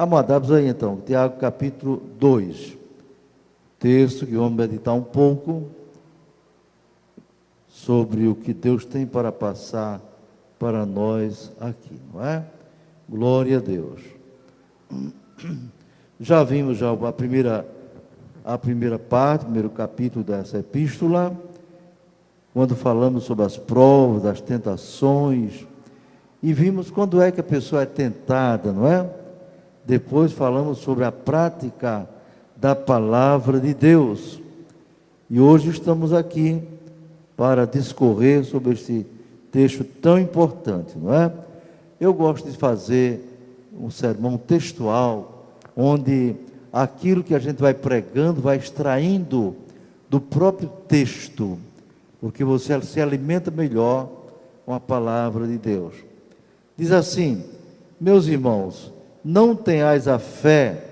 Amadabos aí então, Tiago capítulo 2, texto que vamos meditar um pouco sobre o que Deus tem para passar para nós aqui, não é? Glória a Deus. Já vimos a primeira parte, o primeiro capítulo dessa epístola, quando falamos sobre as provas, as tentações, e vimos quando é que a pessoa é tentada, não é? Depois falamos sobre a prática da palavra de Deus. E hoje estamos aqui para discorrer sobre este texto tão importante, não é? Eu gosto de fazer um sermão textual, onde aquilo que a gente vai pregando, vai extraindo do próprio texto, porque você se alimenta melhor com a palavra de Deus. Diz assim: meus irmãos, não tenhais a fé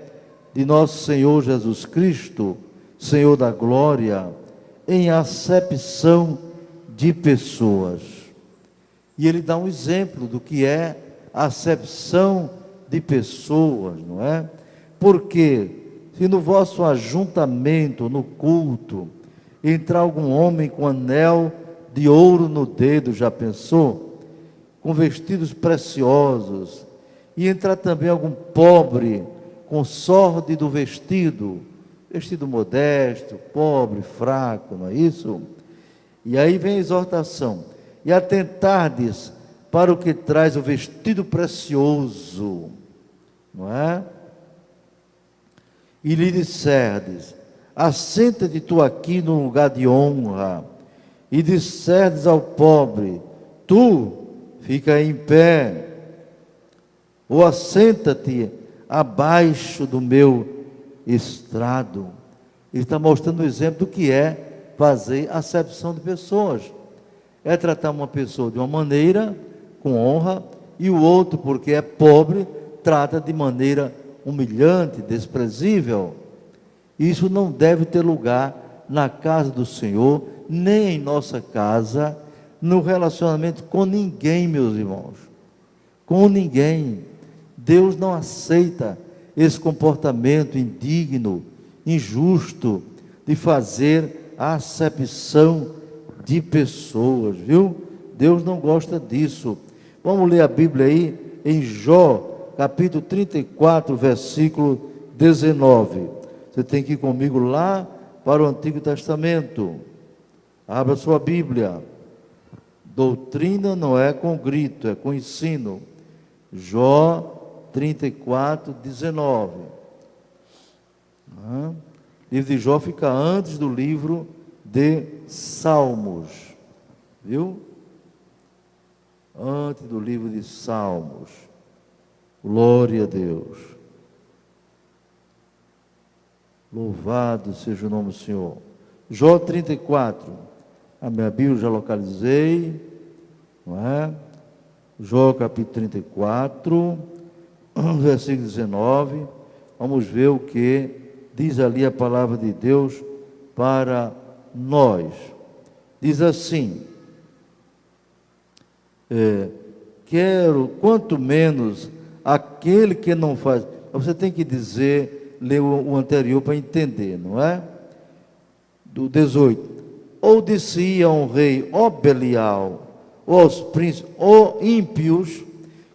de nosso Senhor Jesus Cristo, Senhor da glória, em acepção de pessoas. E ele dá um exemplo do que é acepção de pessoas, não é? Porque se no vosso ajuntamento, no culto, entrar algum homem com anel de ouro no dedo, já pensou? Com vestidos preciosos, e entrar também algum pobre com sórdido vestido modesto, pobre, fraco, não é isso? E aí vem a exortação: e atentardes para o que traz o vestido precioso, não é? E lhe disserdes: assenta-te tu aqui no lugar de honra, e disserdes ao pobre: tu fica em pé, ou assenta-te abaixo do meu estrado. Ele está mostrando o exemplo do que é fazer acepção de pessoas. É tratar uma pessoa de uma maneira com honra, e o outro, porque é pobre, trata de maneira humilhante, desprezível. Isso não deve ter lugar na casa do Senhor, nem em nossa casa, no relacionamento com ninguém, meus irmãos. Com ninguém. Deus não aceita esse comportamento indigno, injusto, de fazer a acepção de pessoas, viu? Deus não gosta disso. Vamos ler a Bíblia aí em Jó, capítulo 34, versículo 19. Você tem que ir comigo lá para o Antigo Testamento. Abra sua Bíblia. Doutrina não é com grito, é com ensino. Jó 34, 19. O livro de Jó fica antes do livro de Salmos, viu? Antes do livro de Salmos. Glória a Deus. Louvado seja o nome do Senhor. Jó 34. A minha Bíblia já localizei, não é? Jó capítulo 34, versículo 19. Vamos ver o que diz ali a palavra de Deus para nós. Diz assim: quero, quanto menos aquele que não faz. Você tem que dizer, ler o anterior para entender, não é? Do 18. Ou disse a um rei, ó Belial, ou aos príncipes, ó ímpios,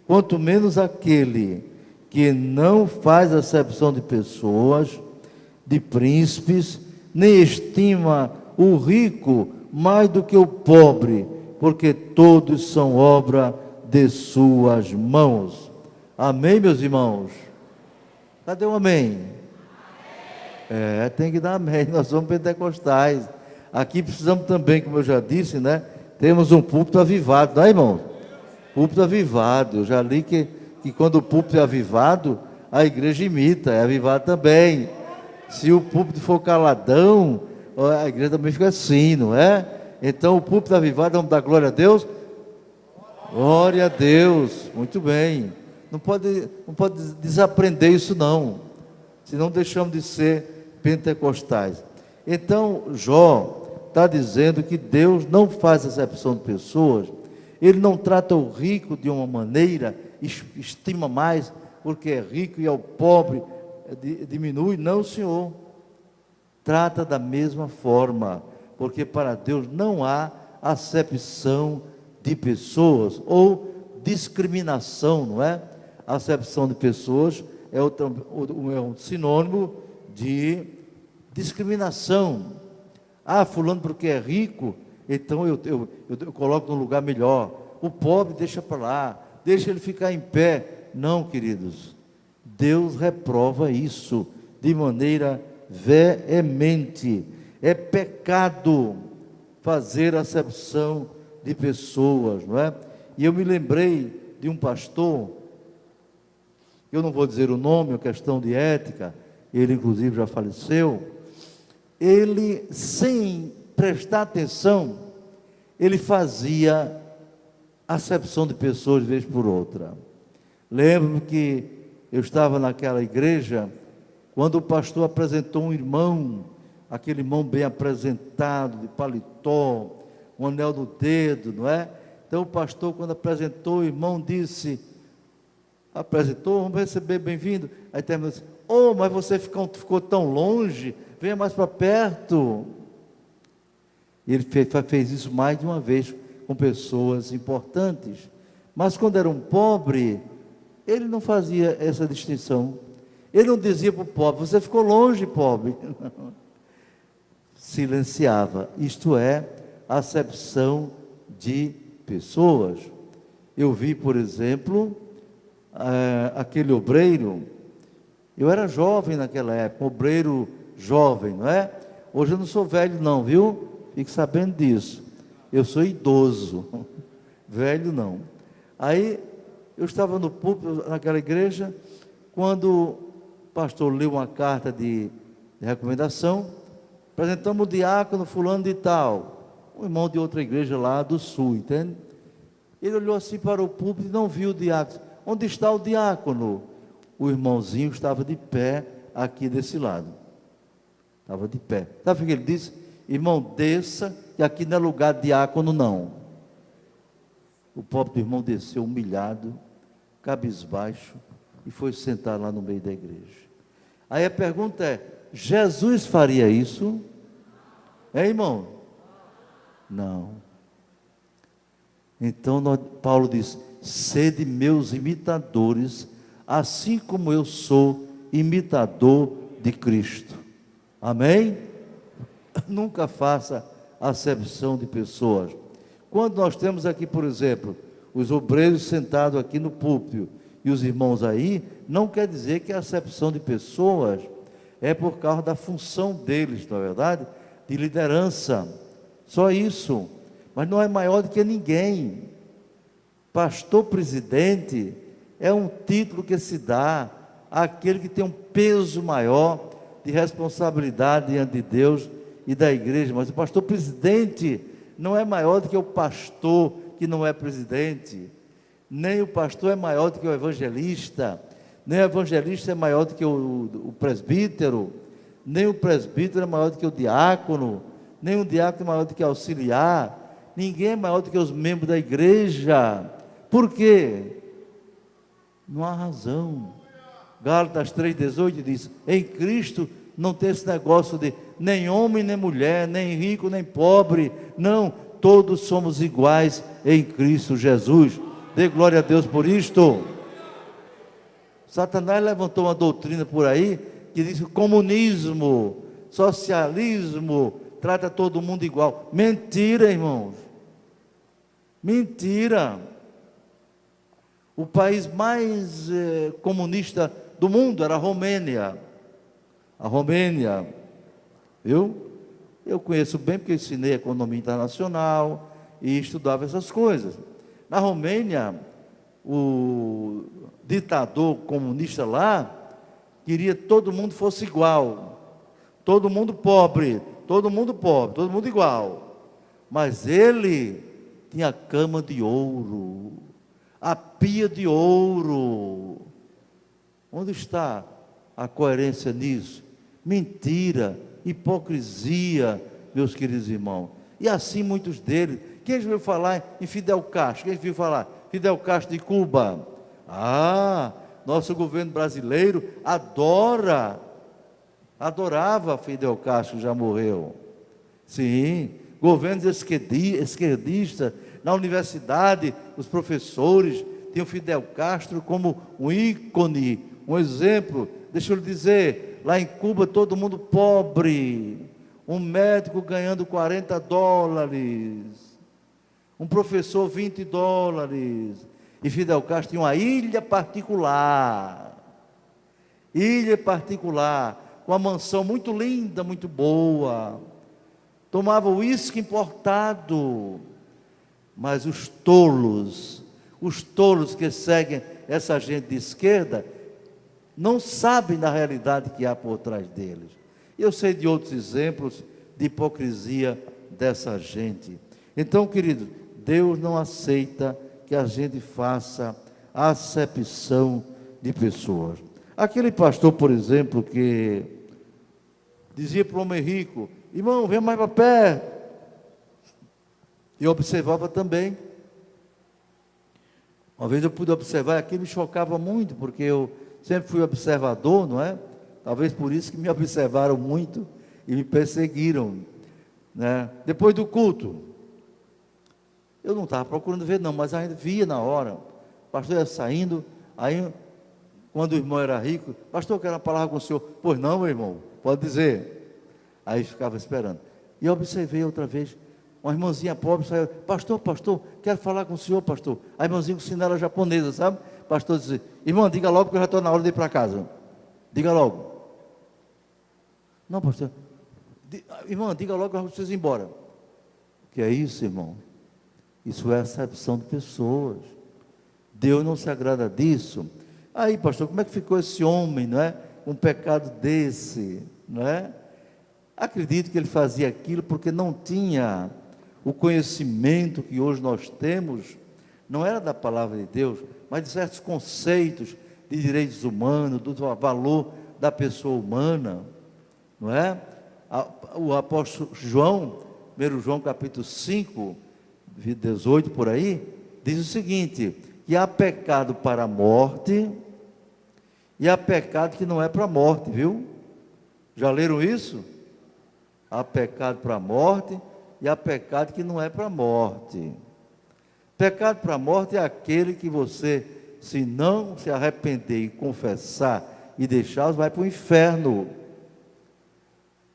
quanto menos aquele que não faz acepção de pessoas, de príncipes, nem estima o rico mais do que o pobre, porque todos são obra de suas mãos. Amém, meus irmãos? Cadê o amém? Tem que dar amém. Nós somos pentecostais. Aqui precisamos também, como eu já disse, né? Temos um púlpito avivado, não é, irmão? Púlpito avivado. Eu já li que quando o púlpito é avivado, a igreja imita, é avivado também. Se o púlpito for caladão, a igreja também fica assim, não é? Então o púlpito avivado, vamos dar glória a Deus? Glória a Deus, muito bem. Não pode desaprender isso não, senão deixamos de ser pentecostais. Então Jó está dizendo que Deus não faz acepção de pessoas, Ele não trata o rico de uma maneira, estima mais porque é rico e ao pobre diminui. Não, Senhor. Trata da mesma forma, porque para Deus não há acepção de pessoas ou discriminação, não é? Acepção de pessoas é um sinônimo de discriminação. Ah, fulano porque é rico, então eu coloco num lugar melhor. O pobre deixa para lá, deixa ele ficar em pé. Não, queridos, Deus reprova isso de maneira veemente. É pecado fazer acepção de pessoas, não é? E eu me lembrei de um pastor, eu não vou dizer o nome, é questão de ética, ele inclusive já faleceu. Ele, sem prestar atenção, ele fazia acepção de pessoas de vez por outra. Lembro-me que eu estava naquela igreja, quando o pastor apresentou um irmão, aquele irmão bem apresentado, de paletó, um anel no dedo, não é? Então o pastor, quando apresentou, o irmão apresentou, vamos receber, bem-vindo. Aí terminou assim, oh, mas você ficou tão longe, venha mais para perto. E ele fez isso mais de uma vez com pessoas importantes. Mas quando era um pobre, ele não fazia essa distinção. Ele não dizia para o pobre, você ficou longe, pobre. Silenciava. Isto é acepção de pessoas. Eu vi, por exemplo, aquele obreiro. Eu era jovem naquela época, obreiro jovem, não é? Hoje eu não sou velho não, viu? Fique sabendo disso. Eu sou idoso, velho não. Aí eu estava no púlpito naquela igreja, quando o pastor leu uma carta de recomendação, apresentamos o diácono fulano de tal, um irmão de outra igreja lá do sul, entende? Ele olhou assim para o púlpito e não viu o diácono. Onde está o diácono? O irmãozinho estava de pé aqui desse lado. Estava de pé. Sabe o que ele disse? Irmão, desça, que aqui não é lugar de diácono, não. O pobre irmão desceu humilhado, cabisbaixo, e foi sentar lá no meio da igreja. Aí a pergunta é, Jesus faria isso? É, irmão? Não. Então Paulo diz, sede meus imitadores, assim como eu sou imitador de Cristo. Amém? Nunca faça acepção de pessoas. Quando nós temos aqui, por exemplo, os obreiros sentados aqui no púlpito e os irmãos aí, não quer dizer que a acepção de pessoas é por causa da função deles, não é verdade? De liderança. Só isso. Mas não é maior do que ninguém. Pastor presidente é um título que se dá àquele que tem um peso maior de responsabilidade diante de Deus e da igreja. Mas o pastor presidente não é maior do que o pastor que não é presidente, nem o pastor é maior do que o evangelista, nem o evangelista é maior do que o presbítero, nem o presbítero é maior do que o diácono, nem o diácono é maior do que o auxiliar, ninguém é maior do que os membros da igreja. Por quê? Não há razão. Gálatas 3,18 diz, em Cristo não tem esse negócio de nem homem nem mulher, nem rico nem pobre, não, todos somos iguais em Cristo Jesus. Dê glória a Deus por isto. Satanás levantou uma doutrina por aí que diz que o comunismo, socialismo trata todo mundo igual. Mentira, irmãos. Mentira. O país mais comunista do mundo era a Romênia. A Romênia, viu? Eu conheço bem porque eu ensinei economia internacional e estudava essas coisas. Na Romênia, o ditador comunista lá queria que todo mundo fosse igual, todo mundo pobre, todo mundo igual. Mas ele tinha a cama de ouro, a pia de ouro. Onde está a coerência nisso? Mentira, hipocrisia, meus queridos irmãos. E assim muitos deles. Quem já ouviu falar em Fidel Castro? Quem já ouviu falar? Fidel Castro de Cuba. Ah, Nosso governo brasileiro adorava Fidel Castro, que já morreu. Sim, governos esquerdistas, na universidade, os professores tinham Fidel Castro como um ícone, um exemplo. Deixa eu lhe dizer, lá em Cuba todo mundo pobre, um médico ganhando $40, um professor $20, e Fidel Castro tinha uma ilha particular, com uma mansão muito linda, muito boa, tomava uísque importado. Mas os tolos que seguem essa gente de esquerda, não sabem da realidade que há por trás deles. Eu sei de outros exemplos de hipocrisia dessa gente. Então, querido, Deus não aceita que a gente faça acepção de pessoas. Aquele pastor, por exemplo, que dizia para o homem rico: irmão, vem mais para perto. Eu observava também. Uma vez eu pude observar, aquilo me chocava muito, porque eu sempre fui observador, não é? Talvez por isso que me observaram muito e me perseguiram, né? Depois do culto, eu não estava procurando ver não, mas ainda via na hora. O pastor ia saindo, aí quando o irmão era rico: pastor, eu quero uma palavra com o senhor. Pois não, meu irmão, pode dizer. Aí ficava esperando. E eu observei outra vez, uma irmãzinha pobre saiu: pastor, quero falar com o senhor, pastor. A irmãzinha com sinela japonesa, sabe? Pastor disse: irmão, diga logo que eu já estou na hora de ir para casa. Diga logo. Não, pastor. Irmão, diga logo que eu preciso ir embora. O que é isso, irmão? Isso é acepção de pessoas. Deus não se agrada disso. Aí, pastor, como é que ficou esse homem, não é? Um pecado desse, não é? Acredito que ele fazia aquilo porque não tinha o conhecimento que hoje nós temos, não era da palavra de Deus, mas de certos conceitos de direitos humanos, do valor da pessoa humana, não é? O apóstolo João, 1 João capítulo 5, 18 por aí, diz o seguinte: que há pecado para a morte e há pecado que não é para a morte, viu? Já leram isso? Há pecado para a morte e há pecado que não é para a morte. Pecado para a morte é aquele que você, se não se arrepender e confessar e deixar, vai para o inferno,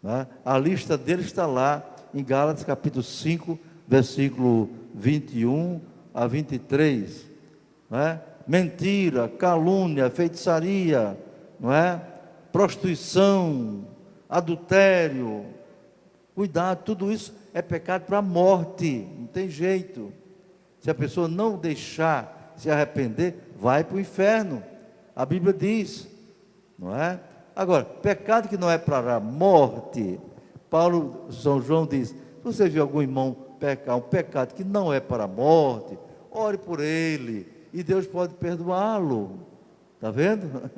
né? A lista dele está lá em Gálatas capítulo 5, versículo 21 a 23, não é? Mentira, calúnia, feitiçaria, não é? Prostituição, adultério, cuidado, tudo isso é pecado para a morte, não tem jeito. Se a pessoa não deixar se arrepender, vai para o inferno. A Bíblia diz, não é? Agora, pecado que não é para a morte, São João diz: se você viu algum irmão pecar um pecado que não é para a morte, ore por ele, e Deus pode perdoá-lo. Está vendo?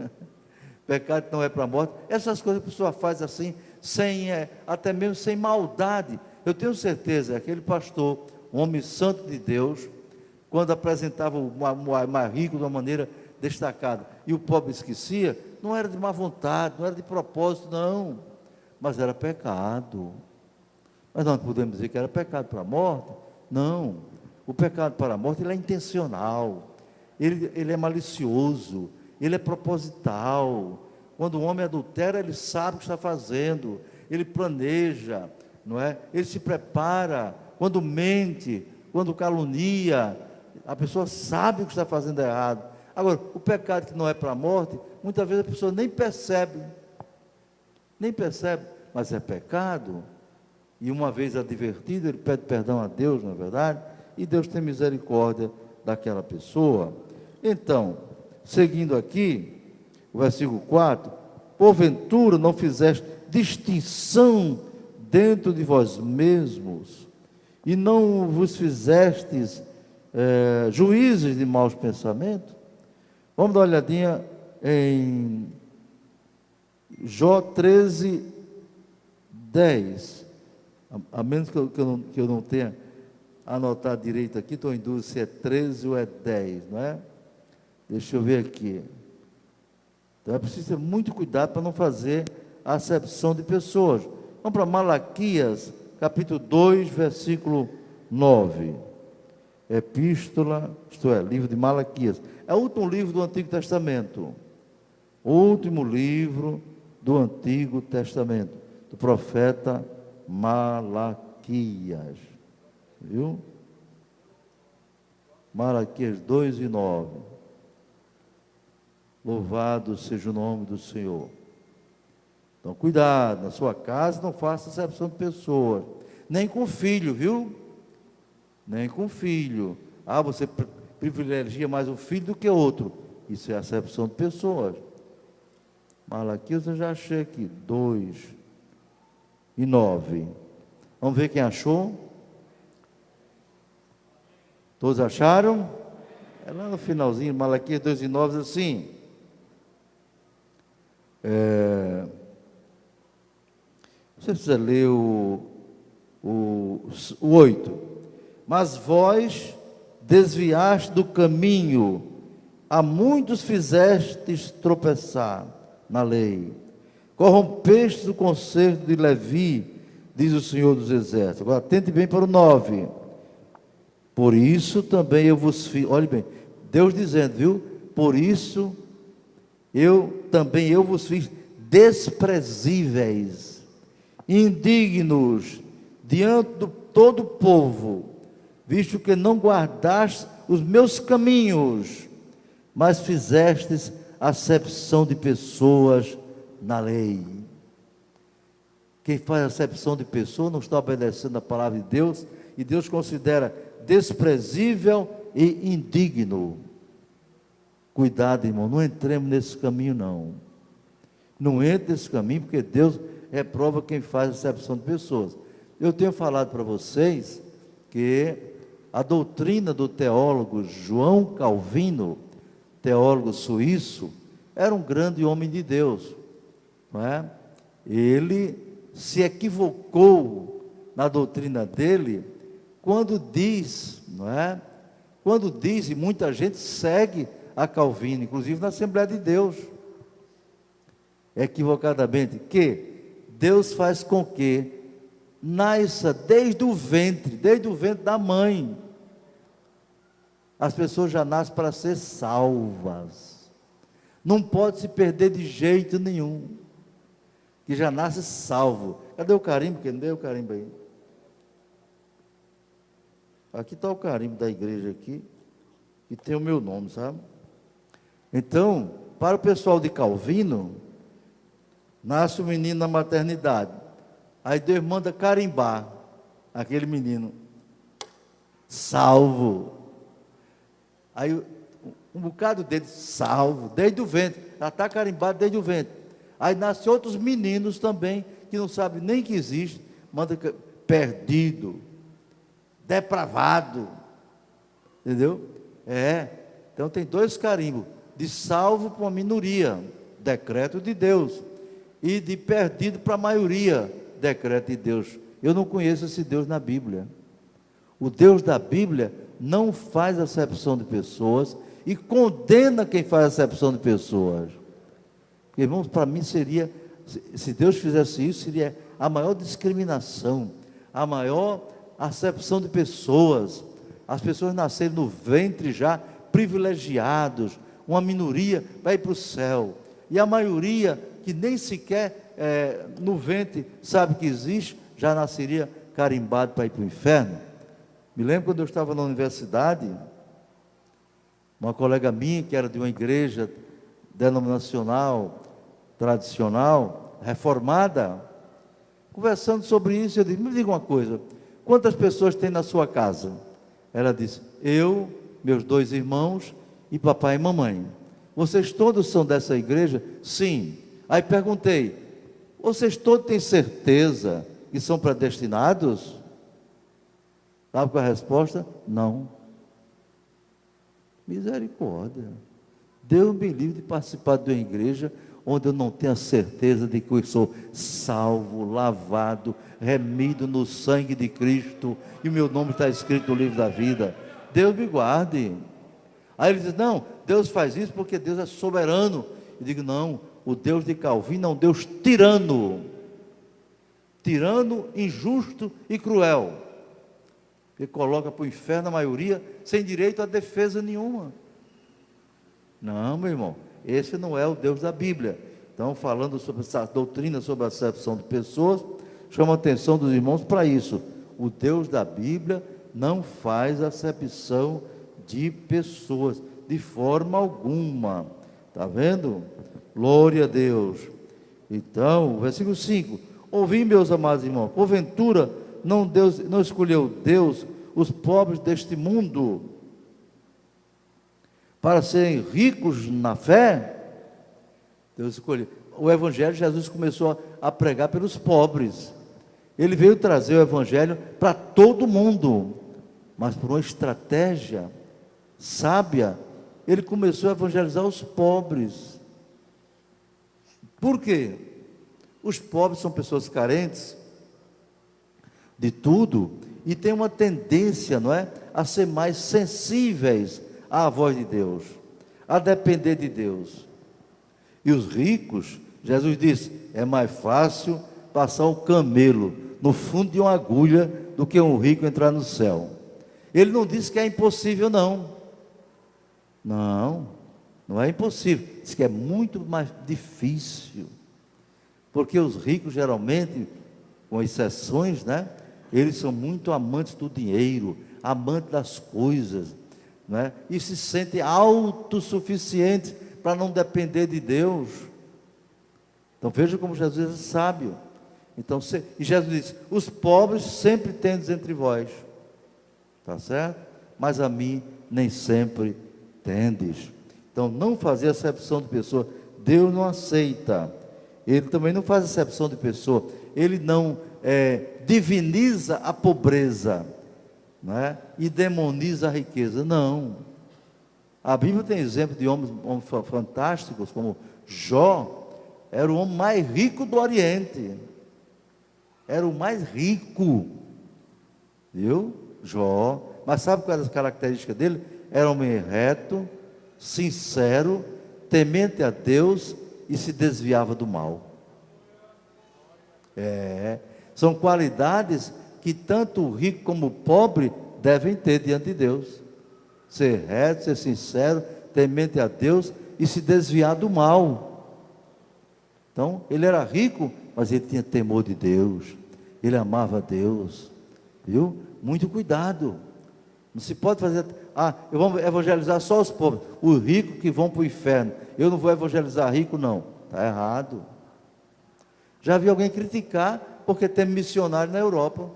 Pecado que não é para a morte. Essas coisas a pessoa faz assim, até mesmo sem maldade. Eu tenho certeza, aquele pastor, um homem santo de Deus, quando apresentava o mais rico de uma maneira destacada, e o pobre esquecia, não era de má vontade, não era de propósito, não, mas era pecado. Mas nós não podemos dizer que era pecado para a morte. Não, o pecado para a morte, ele é intencional, ele é malicioso, ele é proposital. Quando o homem adultera, ele sabe o que está fazendo, ele planeja, não é? Ele se prepara. Quando mente, quando calunia, a pessoa sabe o que está fazendo errado. Agora, o pecado que não é para a morte, muitas vezes a pessoa nem percebe, mas é pecado, e uma vez advertido, ele pede perdão a Deus, não é verdade? E Deus tem misericórdia daquela pessoa. Então, seguindo aqui, o versículo 4: porventura não fizeste distinção dentro de vós mesmos, e não vos fizestes juízes de maus pensamentos? Vamos dar uma olhadinha em Jó 13, 10. A menos que eu não tenha anotado direito aqui, estou em dúvida se é 13 ou é 10, não é? Deixa eu ver aqui. Então é preciso ter muito cuidado para não fazer acepção de pessoas. Vamos para Malaquias, capítulo 2, versículo 9. Epístola, isto é, livro de Malaquias. É o último livro do Antigo Testamento. O último livro do Antigo Testamento, do profeta Malaquias. Viu? Malaquias 2 e 9. Louvado seja o nome do Senhor. Então, cuidado, na sua casa não faça acepção de pessoas. Nem com filho, viu? Nem com filho. Ah, você privilegia mais um filho do que outro. Isso é acepção de pessoas. Malaquias eu já achei aqui, 2 e 9. Vamos ver quem achou? Todos acharam? É lá no finalzinho, Malaquias 2 e 9, assim. Você precisa ler o 8. Mas vós desviaste do caminho, a muitos fizestes tropeçar na lei, corrompestes o conselho de Levi, diz o Senhor dos Exércitos. Agora atente bem para o 9. Por isso também eu vos fiz, olhe bem, Deus dizendo, viu? Por isso eu vos fiz desprezíveis, indignos diante de todo o povo, visto que não guardaste os meus caminhos, mas fizestes acepção de pessoas na lei. Quem faz acepção de pessoa não está obedecendo a palavra de Deus, e Deus considera desprezível e indigno. Cuidado, irmão, não entremos nesse caminho, não. Não entre nesse caminho, porque Deus reprova quem faz acepção de pessoas. Eu tenho falado para vocês que a doutrina do teólogo João Calvino, teólogo suíço, era um grande homem de Deus, não é? Ele se equivocou na doutrina dele quando diz, não é? Quando diz, e muita gente segue a Calvino, inclusive na Assembleia de Deus, equivocadamente, que Deus faz com que nasça desde o ventre da mãe. As pessoas já nascem para ser salvas. Não pode se perder de jeito nenhum. Que já nasce salvo. Cadê o carimbo? Quem deu o carimbo aí? Aqui está o carimbo da igreja aqui. E tem o meu nome, sabe? Então, para o pessoal de Calvino, nasce o menino na maternidade. Aí Deus manda carimbar aquele menino. Salvo. Aí um bocado dele, salvo, desde o ventre, já está carimbado desde o ventre. Aí nascem outros meninos também, que não sabem nem que existe, manda perdido, depravado, entendeu? Então tem 2 carimbos, de salvo para uma minoria, decreto de Deus, e de perdido para a maioria, decreto de Deus. Eu não conheço esse Deus na Bíblia. O Deus da Bíblia não faz acepção de pessoas e condena quem faz acepção de pessoas. Irmãos, para mim seria, se Deus fizesse isso, seria a maior discriminação, a maior acepção de pessoas. As pessoas nascerem no ventre já privilegiados, uma minoria vai para o céu, e a maioria que nem sequer no ventre sabe que existe, já nasceria carimbado para ir para o inferno. Me lembro quando eu estava na universidade, uma colega minha, que era de uma igreja denominacional, tradicional, reformada, conversando sobre isso, eu disse, me diga uma coisa, quantas pessoas tem na sua casa? Ela disse, eu, meus 2 irmãos e papai e mamãe. Vocês todos são dessa igreja? Sim. Aí perguntei, vocês todos têm certeza que são predestinados? Sabe qual é a resposta? Não. Misericórdia. Deus me livre de participar de uma igreja onde eu não tenho a certeza de que eu sou salvo, lavado, remido no sangue de Cristo, e o meu nome está escrito no livro da vida. Deus me guarde. Aí ele diz, não, Deus faz isso porque Deus é soberano, Eu digo, não, o Deus de Calvino é um Deus tirano, injusto e cruel, que coloca para o inferno a maioria sem direito a defesa nenhuma. Não, meu irmão, esse não é o Deus da Bíblia. Então, falando sobre essa doutrina sobre a acepção de pessoas, chama a atenção dos irmãos para isso. O Deus da Bíblia não faz acepção de pessoas, de forma alguma. Está vendo? Glória a Deus. Então, versículo 5. Ouvi, meus amados irmãos, porventura não escolheu Deus os pobres deste mundo para serem ricos na fé? Deus escolheu. O Evangelho, Jesus começou a pregar pelos pobres. Ele veio trazer o Evangelho para todo mundo, mas por uma estratégia sábia, ele começou a evangelizar os pobres. Por quê? Os pobres são pessoas carentes de tudo e têm uma tendência, não é, a ser mais sensíveis à voz de Deus, a depender de Deus. E os ricos, Jesus disse, é mais fácil passar o camelo no fundo de uma agulha do que um rico entrar no céu. Ele não disse que é impossível, não. Não, não é impossível. Diz que é muito mais difícil. Porque os ricos, geralmente, com exceções, né? Eles são muito amantes do dinheiro, amantes das coisas, né? E se sentem autossuficientes para não depender de Deus. Então veja como Jesus é sábio. Então, e Jesus disse, os pobres sempre tendes entre vós, está certo? Mas a mim nem sempre tendes. Então não fazer acepção de pessoa, Deus não aceita. Ele também não faz acepção de pessoa, ele não diviniza a pobreza, né? E demoniza a riqueza, não. A Bíblia tem exemplo de homens fantásticos, como Jó, era o homem mais rico do Oriente, era o mais rico, viu? Jó, mas sabe qual era a característica dele? Era um homem reto, sincero, temente a Deus e se desviava do mal. São qualidades que tanto o rico como o pobre devem ter diante de Deus. Ser reto, ser sincero, temente a Deus e se desviar do mal. Então, ele era rico, mas ele tinha temor de Deus, ele amava Deus, viu? Muito cuidado, não se pode fazer, eu vou evangelizar só os pobres, os ricos que vão para o inferno, eu não vou evangelizar rico não, está errado. Já vi alguém criticar, porque tem missionário na Europa,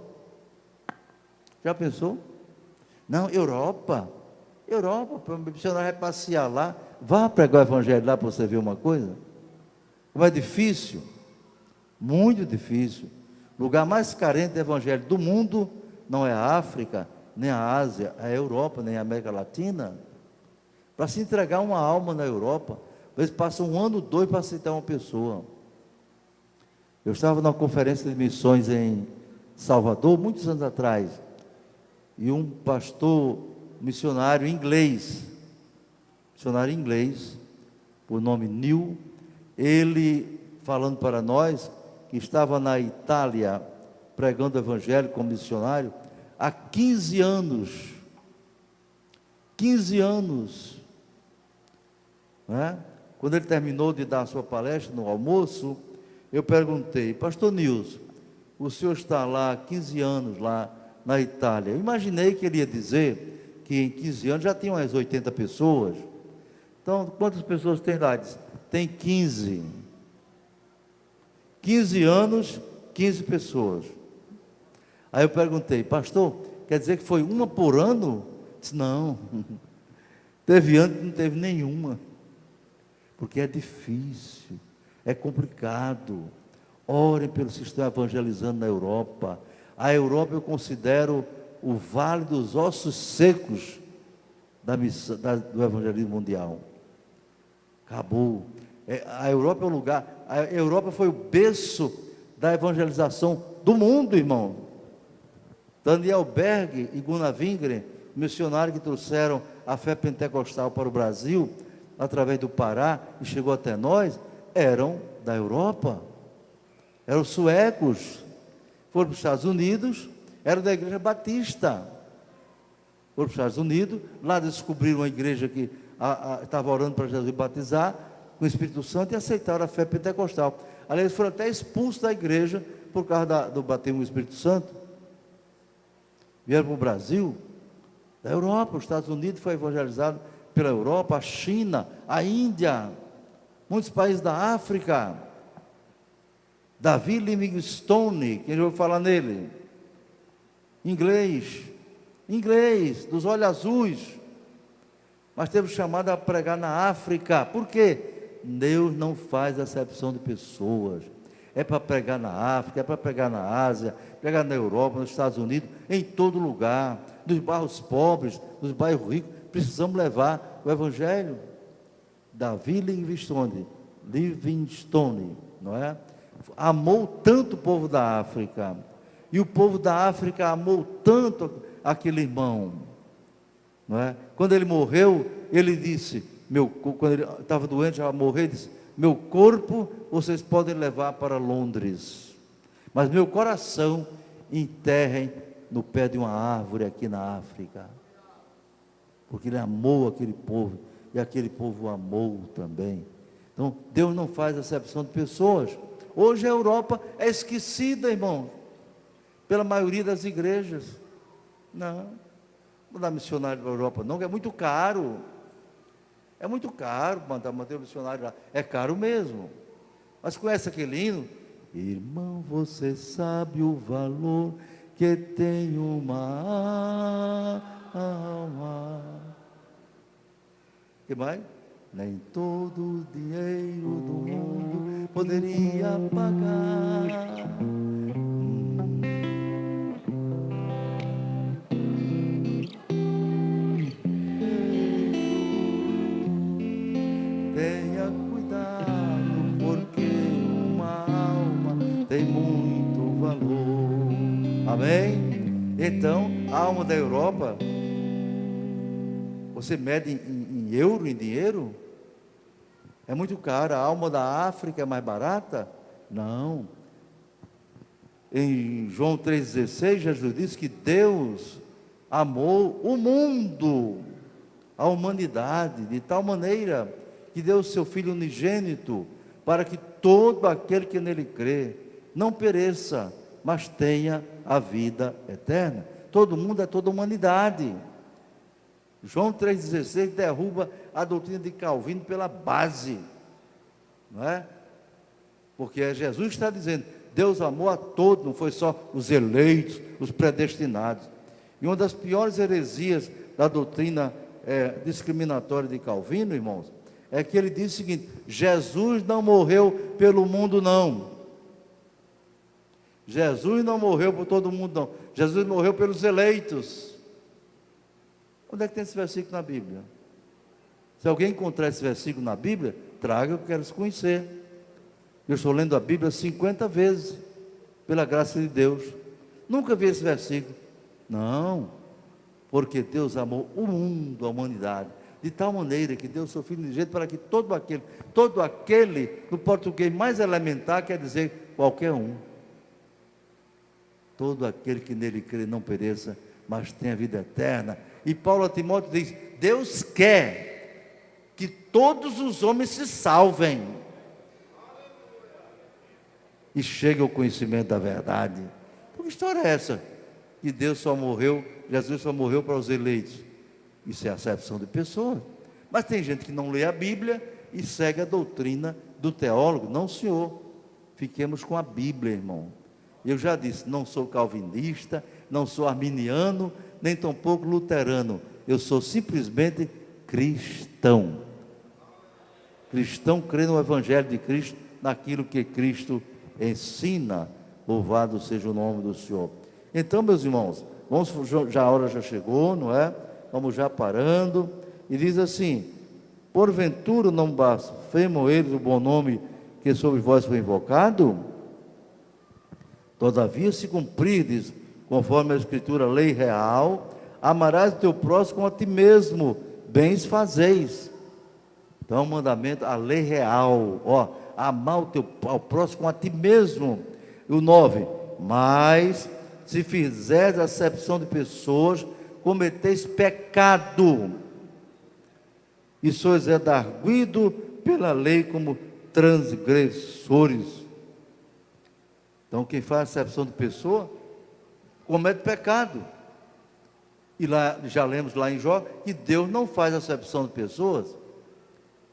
já pensou? Não, Europa, para o missionário vai passear lá, vá pregar o evangelho lá para você ver uma coisa, como é difícil, muito difícil. O lugar mais carente de evangelho do mundo não é a África, nem a Ásia, a Europa, nem a América Latina. Para se entregar uma alma na Europa, às vezes passa 1 ano, 2 para aceitar uma pessoa. Eu estava numa conferência de missões em Salvador, muitos anos atrás, e um pastor missionário inglês, por nome Neil, ele falando para nós, que estava na Itália, pregando o evangelho como missionário, há 15 anos, 15 anos, né? Quando ele terminou de dar a sua palestra no almoço, eu perguntei, pastor Nilson, o senhor está lá há 15 anos lá na Itália, eu imaginei que ele ia dizer que em 15 anos já tinham umas 80 pessoas, então quantas pessoas tem lá? Tem 15 anos, 15 pessoas. Aí eu perguntei, pastor, quer dizer que foi uma por ano? Disse, não, teve ano que não teve nenhuma, porque é difícil, é complicado. Orem pelo sistema evangelizando na Europa. A Europa eu considero o vale dos ossos secos do evangelismo mundial. Acabou. A Europa é o lugar, a Europa foi o berço da evangelização do mundo, irmão. Daniel Berg e Gunnar Wingren, missionários que trouxeram a fé pentecostal para o Brasil, através do Pará e chegou até nós, eram da Europa, eram suecos, foram para os Estados Unidos, eram da Igreja Batista, foram para os Estados Unidos, lá descobriram uma igreja que estava orando para Jesus batizar com o Espírito Santo e aceitaram a fé pentecostal. Aliás, eles foram até expulsos da igreja por causa do batismo do Espírito Santo. Vieram para o Brasil, da Europa, os Estados Unidos foi evangelizado pela Europa, a China, a Índia, muitos países da África. Davi Livingstone, quem já ouviu falar nele? Inglês, dos olhos azuis, mas teve chamado a pregar na África. Por quê? Deus não faz acepção de pessoas. É para pregar na África, é para pregar na Ásia, pregar na Europa, nos Estados Unidos, em todo lugar, nos bairros pobres, nos bairros ricos. Precisamos levar o Evangelho. Davi Livingstone, não é? Amou tanto o povo da África, e o povo da África amou tanto aquele irmão, não é? Quando ele morreu, ele disse, quando ele estava doente, já morreu, ele disse, meu corpo vocês podem levar para Londres, mas meu coração enterrem no pé de uma árvore aqui na África, porque ele amou aquele povo, e aquele povo o amou também. Então, Deus não faz acepção de pessoas. Hoje a Europa é esquecida, irmãos, pela maioria das igrejas. Não dar missionário para a Europa não, que é muito caro. É muito caro manter um missionário lá. É caro mesmo. Mas conhece aquele hino? Irmão, você sabe o valor que tem uma alma. Que mais? Nem todo o dinheiro do mundo poderia pagar. Tenha cuidado, porque uma alma tem muito valor. Amém? Então, a alma da Europa, você mede em euro, em dinheiro? É muito caro. A alma da África é mais barata? Não. Em João 3,16, Jesus disse que Deus amou o mundo, a humanidade, de tal maneira que deu o seu Filho unigênito, para que todo aquele que nele crê, não pereça, mas tenha a vida eterna. Todo mundo é toda a humanidade. João 3,16 derruba a doutrina de Calvino pela base, não é? Porque Jesus está dizendo, Deus amou a todos, não foi só os eleitos, os predestinados. E uma das piores heresias da doutrina discriminatória de Calvino, irmãos, é que ele diz o seguinte, Jesus não morreu pelo mundo não. Jesus não morreu por todo mundo não. Jesus morreu pelos eleitos. Onde é que tem esse versículo na Bíblia? Se alguém encontrar esse versículo na Bíblia, traga, eu quero conhecer. Eu estou lendo a Bíblia 50 vezes, pela graça de Deus. Nunca vi esse versículo. Não, porque Deus amou o mundo, a humanidade, de tal maneira que deu o seu Filho de jeito para que todo aquele, no português mais elementar, quer dizer qualquer um. Todo aquele que nele crê não pereça, mas tenha vida eterna. E Paulo a Timóteo diz, Deus quer que todos os homens se salvem e cheguem ao conhecimento da verdade. Então, que história é essa? Que Deus só morreu, Jesus só morreu para os eleitos. Isso é acepção de pessoas. Mas tem gente que não lê a Bíblia e segue a doutrina do teólogo. Não, senhor. Fiquemos com a Bíblia, irmão. Eu já disse, não sou calvinista, não sou arminiano, nem tampouco luterano. Eu sou simplesmente cristão. Cristão crê no Evangelho de Cristo, naquilo que Cristo ensina. Louvado seja o nome do Senhor. Então, meus irmãos, a hora já chegou, não é? Vamos já parando. E diz assim, porventura não blasfemam eles o bom nome que sobre vós foi invocado? Todavia, se cumprirdes, conforme a Escritura, a lei real, amarás o teu próximo como a ti mesmo, bens fazeis. Então, é um mandamento, a lei real, ó, amar ao próximo como a ti mesmo. E o 9, mas se fizeres acepção de pessoas, cometeis pecado, e sois redarguido pela lei como transgressores. Então, quem faz acepção de pessoa, comete pecado. E lá, já lemos lá em Jó, que Deus não faz acepção de pessoas,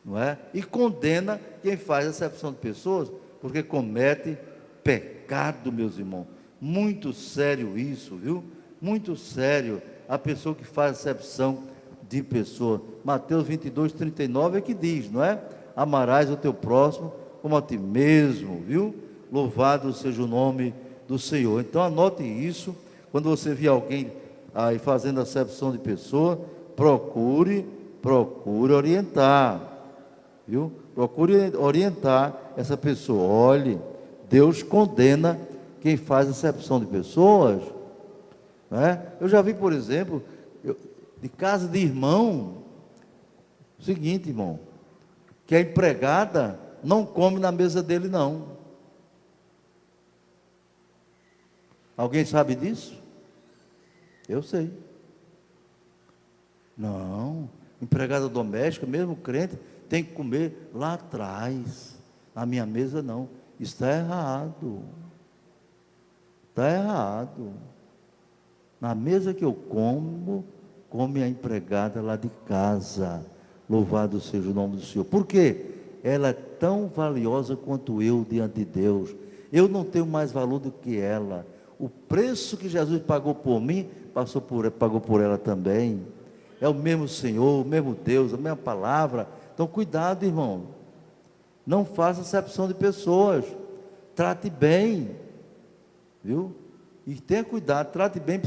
não é? E condena quem faz acepção de pessoas, porque comete pecado, meus irmãos. Muito sério isso, viu? Muito sério a pessoa que faz acepção de pessoa. Mateus 22:39 é que diz, não é? Amarás o teu próximo como a ti mesmo, viu? Louvado seja o nome do Senhor. Então anote isso, quando você vir alguém aí fazendo acepção de pessoa, procure orientar, viu? Procure orientar essa pessoa. Olhe, Deus condena quem faz acepção de pessoas, não é? Eu já vi, por exemplo, de casa de irmão, o seguinte, irmão, que a empregada não come na mesa dele, não. Alguém sabe disso? Eu sei. Não, empregada doméstica, mesmo crente, tem que comer lá atrás. Na minha mesa não. Está errado. Está errado. Na mesa que eu como, come a empregada lá de casa. Louvado seja o nome do Senhor. Por quê? Ela é tão valiosa quanto eu diante de Deus. Eu não tenho mais valor do que ela. O preço que Jesus pagou por mim, pagou por ela também. É o mesmo Senhor, o mesmo Deus, a mesma palavra. Então cuidado, irmão. Não faça acepção de pessoas. Trate bem. Viu? E tenha cuidado, trate bem.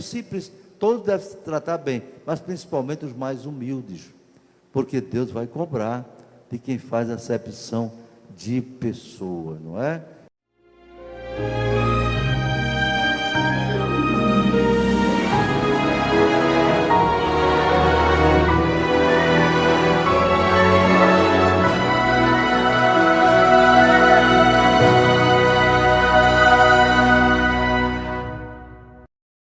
Todos devem se tratar bem, mas principalmente os mais humildes. Porque Deus vai cobrar de quem faz acepção de pessoa, não é?